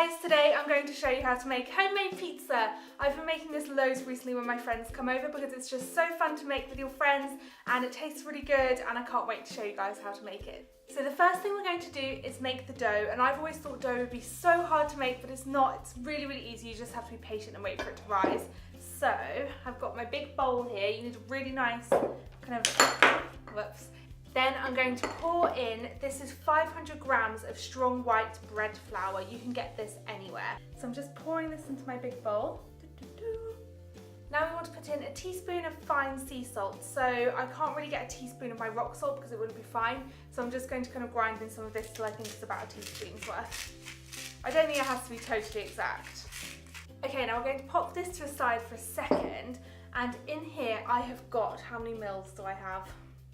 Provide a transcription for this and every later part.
guys, today I'm going to show you how to make homemade pizza. I've been making this loads recently when my friends come over because it's just so fun to make with your friends and it tastes really good and I can't wait to show you guys how to make it. So the first thing we're going to do is make the dough, and I've always thought dough would be so hard to make, but it's not. It's really, really easy. You just have to be patient and wait for it to rise. So I've got my big bowl here. You need a really nice kind of, whoops. Then I'm going to pour in, this is 500 grams of strong white bread flour. You can get this anywhere. So I'm just pouring this into my big bowl. Now we want to put in a teaspoon of fine sea salt. So I can't really get a teaspoon of my rock salt because it wouldn't be fine. So I'm just going to kind of grind in some of this till I think it's about a teaspoon's worth. I don't think it has to be totally exact. Okay, now we're going to pop this to the side for a second. And in here I have got, how many mils do I have?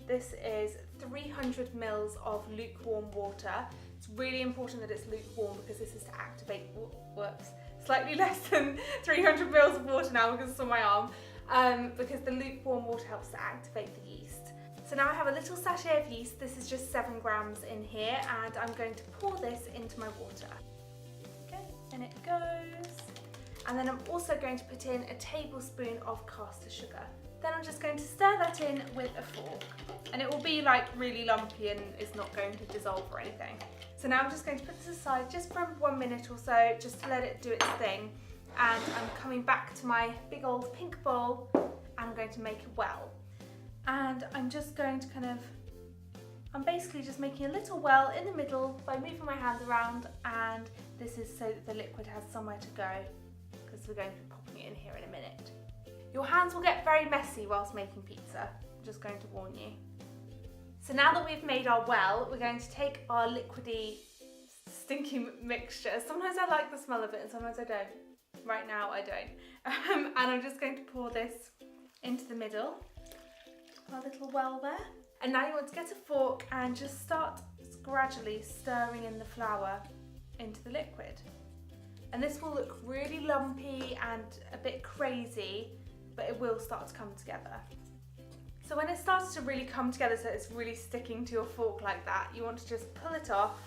This is 300 mils of lukewarm water. It's really important that it's lukewarm because this is to activate, whoops, slightly less than 300 mils of water now because it's on my arm, because the lukewarm water helps to activate the yeast. So now I have a little sachet of yeast. This is just 7 grams in here, and I'm going to pour this into my water. Okay, and it goes. And then I'm also going to put in a tablespoon of caster sugar. Then I'm just going to stir that in with a fork. And it will be like really lumpy and it's not going to dissolve or anything. So now I'm just going to put this aside just for 1 minute or so, just to let it do its thing. And I'm coming back to my big old pink bowl and I'm going to make a well. And I'm just going to I'm basically just making a little well in the middle by moving my hands around, and this is so that the liquid has somewhere to go, because we're going to be popping it in here in a minute. Your hands will get very messy whilst making pizza, I'm just going to warn you. So now that we've made our well, we're going to take our liquidy, stinky mixture. Sometimes I like the smell of it and sometimes I don't. Right now I don't. And I'm just going to pour this into the middle, our little well there. And now you want to get a fork and just start gradually stirring in the flour into the liquid. And this will look really lumpy and a bit crazy, but it will start to come together. So when it starts to really come together, so it's really sticking to your fork like that, you want to just pull it off,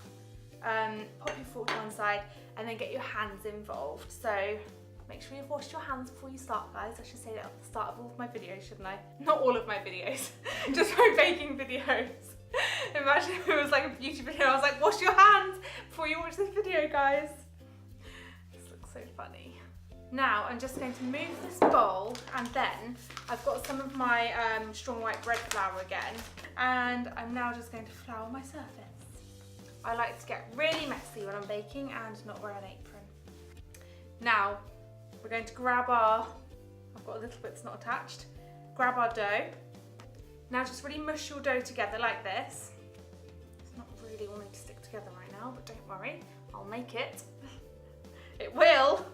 pop your fork to one side, and then get your hands involved. So make sure you've washed your hands before you start, guys. I should say that at the start of all of my videos, shouldn't I? Not all of my videos, just my baking videos. Imagine if it was like a beauty video, I was like, wash your hands before you watch this video, guys. This looks so funny. Now I'm just going to move this bowl, and then I've got some of my strong white bread flour again, and I'm now just going to flour my surface. I like to get really messy when I'm baking and not wear an apron. Now we're going to grab our, I've got a little bit that's not attached, grab our dough. Now just really mush your dough together like this. It's not really wanting to stick together right now, but don't worry, I'll make it. It will.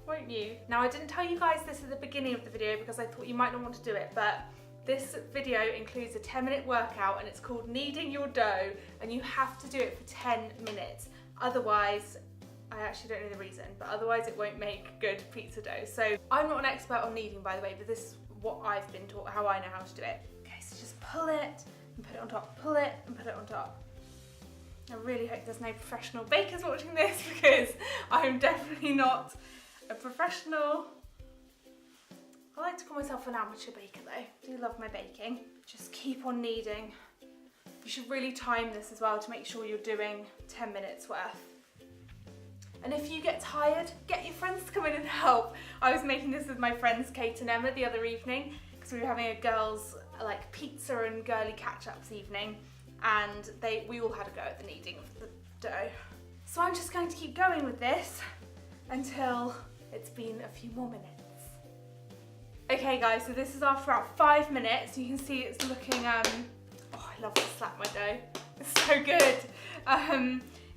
Won't you? Now I didn't tell you guys this at the beginning of the video because I thought you might not want to do it, but this video includes a 10-minute workout and it's called kneading your dough, and you have to do it for 10 minutes. Otherwise, I actually don't know the reason, but otherwise it won't make good pizza dough. So I'm not an expert on kneading, by the way, but this is what I've been taught, how I know how to do it. Okay, so just pull it and put it on top, pull it and put it on top. I really hope there's no professional bakers watching this because I'm definitely not a professional. I like to call myself an amateur baker though. I do love my baking. Just keep on kneading. You should really time this as well to make sure you're doing 10 minutes worth. And if you get tired, get your friends to come in and help. I was making this with my friends Kate and Emma the other evening because we were having a girls' like pizza and girly catch-ups evening, and we all had a go at the kneading of the dough. So I'm just going to keep going with this until it's been a few more minutes. Okay guys, so this is after about 5 minutes. You can see it's looking, oh, I love to slap my dough. It's so good.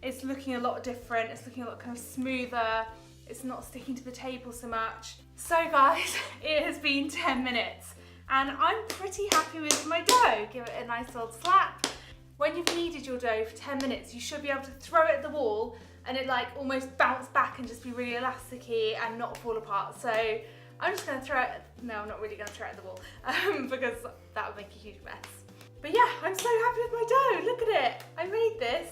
It's looking a lot different. It's looking a lot kind of smoother. It's not sticking to the table so much. So guys, it has been 10 minutes and I'm pretty happy with my dough. Give it a nice old slap. When you've kneaded your dough for 10 minutes, you should be able to throw it at the wall and it like almost bounce back and just be really elasticy and not fall apart. So I'm just gonna throw it, no, I'm not really gonna throw it at the wall because that would make a huge mess. But yeah, I'm so happy with my dough, look at it. I made this.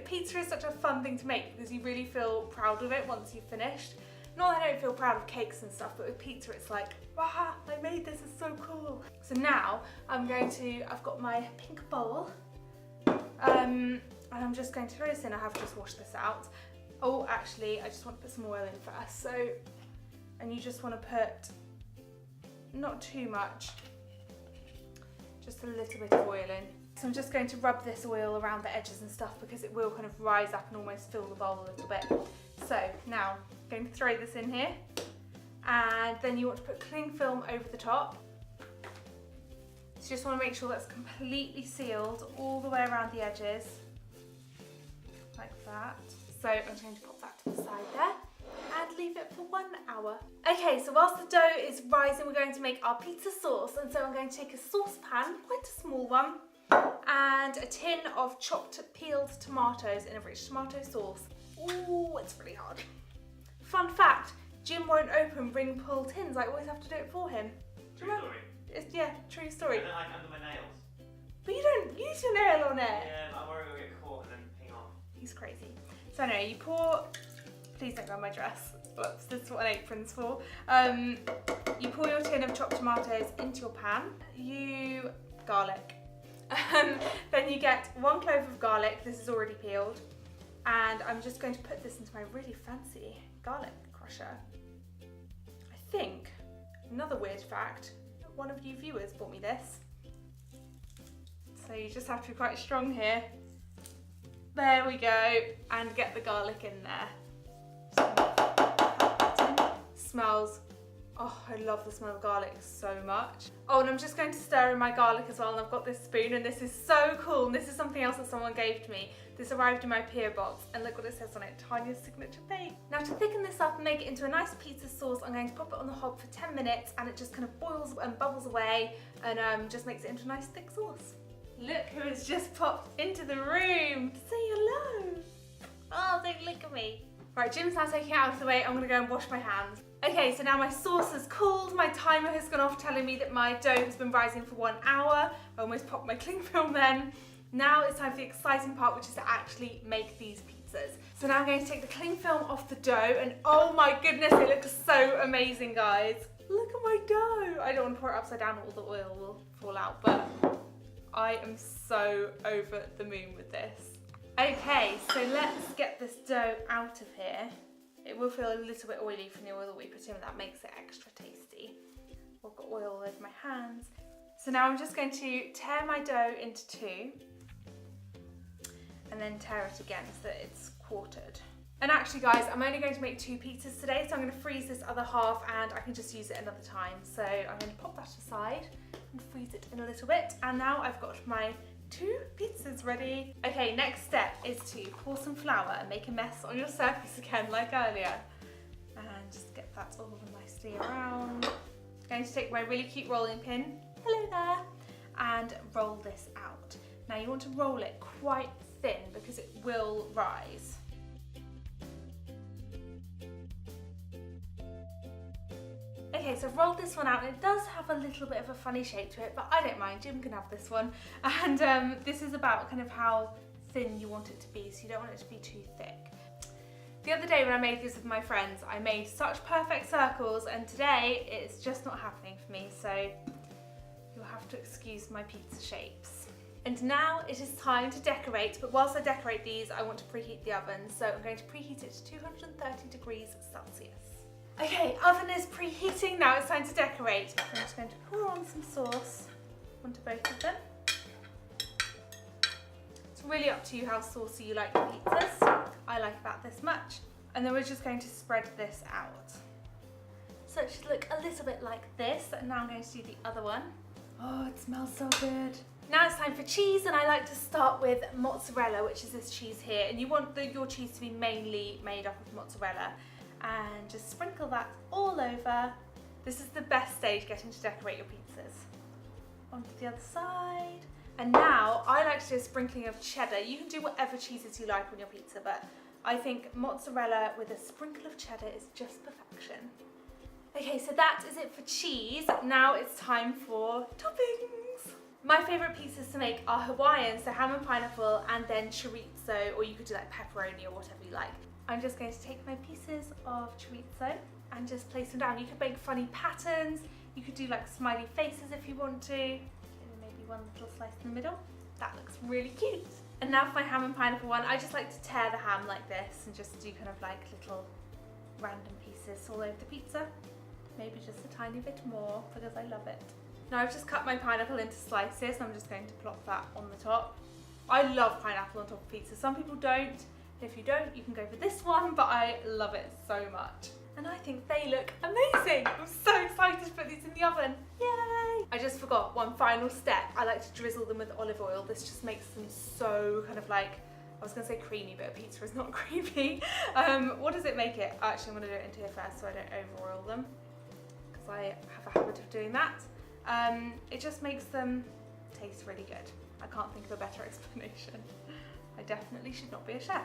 Pizza is such a fun thing to make because you really feel proud of it once you've finished. Not that I don't feel proud of cakes and stuff, but with pizza it's like, wow, I made this, it's so cool. So now I've got my pink bowl, and I'm just going to throw this in. I have just washed this out. Oh, actually, I just want to put some oil in first. And you just want to put, not too much, just a little bit of oil in. So I'm just going to rub this oil around the edges and stuff because it will kind of rise up and almost fill the bowl a little bit. So now I'm going to throw this in here, and then you want to put cling film over the top. So you just want to make sure that's completely sealed all the way around the edges, like that. So I'm going to pop that to the side there and leave it for 1 hour. Okay, so whilst the dough is rising, we're going to make our pizza sauce. And so I'm going to take a saucepan, quite a small one, and a tin of chopped peeled tomatoes in a rich tomato sauce. Ooh, it's really hard. Fun fact, Jim won't open ring pull tins. I always have to do it for him. True story. Yeah, true story. I don't like under my nails. But you don't use your nail on it. Yeah, but I worry we'll get caught and then ping off. He's crazy. So anyway, you pour, please don't go on my dress. Whoops, this is what an apron's for. You pour your tin of chopped tomatoes into your pan. Garlic. Then you get 1 clove of garlic. This is already peeled. And I'm just going to put this into my really fancy garlic crusher. I think, another weird fact, one of you viewers bought me this. So you just have to be quite strong here. There we go, and get the garlic in there. Smells, oh, I love the smell of garlic so much. Oh, and I'm just going to stir in my garlic as well, and I've got this spoon, and this is so cool, and this is something else that someone gave to me. This arrived in my PO box, and look what it says on it, Tanya's signature bake. Now to thicken this up and make it into a nice pizza sauce, I'm going to pop it on the hob for 10 minutes, and it just kind of boils and bubbles away, and just makes it into a nice thick sauce. Look who has just popped into the room to say hello. Oh, don't look at me. Right, Jim's now taking it out of the way. I'm gonna go and wash my hands. Okay, so now my sauce has cooled. My timer has gone off telling me that my dough has been rising for 1 hour. I almost popped my cling film then. Now it's time for the exciting part, which is to actually make these pizzas. So now I'm going to take the cling film off the dough, and oh my goodness, it looks so amazing, guys. Look at my dough. I don't want to pour it upside down, all the oil will fall out, but I am so over the moon with this. Okay, so let's get this dough out of here. It will feel a little bit oily from the oil that we put in, that makes it extra tasty. I've got oil all over my hands. So now I'm just going to tear my dough into 2 and then tear it again so that it's quartered. And actually guys, I'm only going to make 2 pizzas today, so I'm going to freeze this other half and I can just use it another time. So I'm going to pop that aside and freeze it in a little bit. And now I've got my 2 pizzas ready. Okay, next step is to pour some flour and make a mess on your surface again like earlier. And just get that all nicely around. I'm going to take my really cute rolling pin, hello there, and roll this out. Now you want to roll it quite thin because it will rise. Okay, so I've rolled this one out, and it does have a little bit of a funny shape to it, but I don't mind, Jim can have this one. And this is about kind of how thin you want it to be, so you don't want it to be too thick. The other day when I made this with my friends, I made such perfect circles, and today it's just not happening for me, so you'll have to excuse my pizza shapes. And now it is time to decorate, but whilst I decorate these, I want to preheat the oven, so I'm going to preheat it to 230 degrees Celsius. Okay, oven is preheating, now it's time to decorate. I'm just going to pour on some sauce onto both of them. It's really up to you how saucy you like your pizzas. I like about this much. And then we're just going to spread this out. So it should look a little bit like this, and now I'm going to do the other one. Oh, it smells so good. Now it's time for cheese, and I like to start with mozzarella, which is this cheese here. And you want your cheese to be mainly made up of mozzarella. And just sprinkle that all over. This is the best stage getting to decorate your pizzas. Onto the other side. And now I like to do a sprinkling of cheddar. You can do whatever cheeses you like on your pizza, but I think mozzarella with a sprinkle of cheddar is just perfection. Okay, so that is it for cheese. Now it's time for toppings. My favourite pizzas to make are Hawaiian, so ham and pineapple, and then chorizo, or you could do like pepperoni or whatever you like. I'm just going to take my pieces of chorizo and just place them down. You could make funny patterns, you could do like smiley faces if you want to, and maybe one little slice in the middle. That looks really cute. And now for my ham and pineapple one, I just like to tear the ham like this and just do kind of like little random pieces all over the pizza. Maybe just a tiny bit more because I love it. Now I've just cut my pineapple into slices. I'm just going to plop that on the top. I love pineapple on top of pizza. Some people don't. If you don't, you can go for this one, but I love it so much. And I think they look amazing. I'm so excited to put these in the oven. Yay! I just forgot one final step. I like to drizzle them with olive oil. This just makes them so kind of like, I was going to say creamy, but a pizza is not creamy. What does it make it? Actually, I'm going to do it into here first so I don't over oil them, because I have a habit of doing that. It just makes them taste really good. I can't think of a better explanation. I definitely should not be a chef.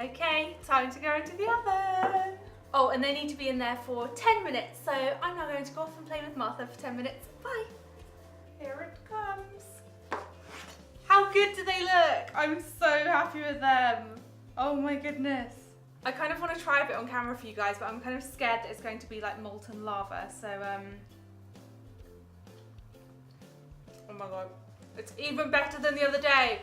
Okay, time to go into the oven. Oh, and they need to be in there for 10 minutes, so I'm now going to go off and play with Martha for 10 minutes. Bye. Here it comes. How good do they look? I'm so happy with them. Oh my goodness. I kind of want to try a bit on camera for you guys, but I'm kind of scared that it's going to be like molten lava, so oh my god. It's even better than the other day.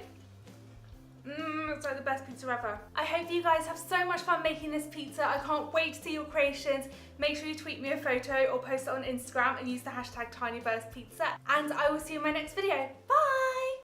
It's like the best pizza ever. I hope you guys have so much fun making this pizza. I can't wait to see your creations. Make sure you tweet me a photo or post it on Instagram and use the hashtag TanyaBurrPizza. And I will see you in my next video.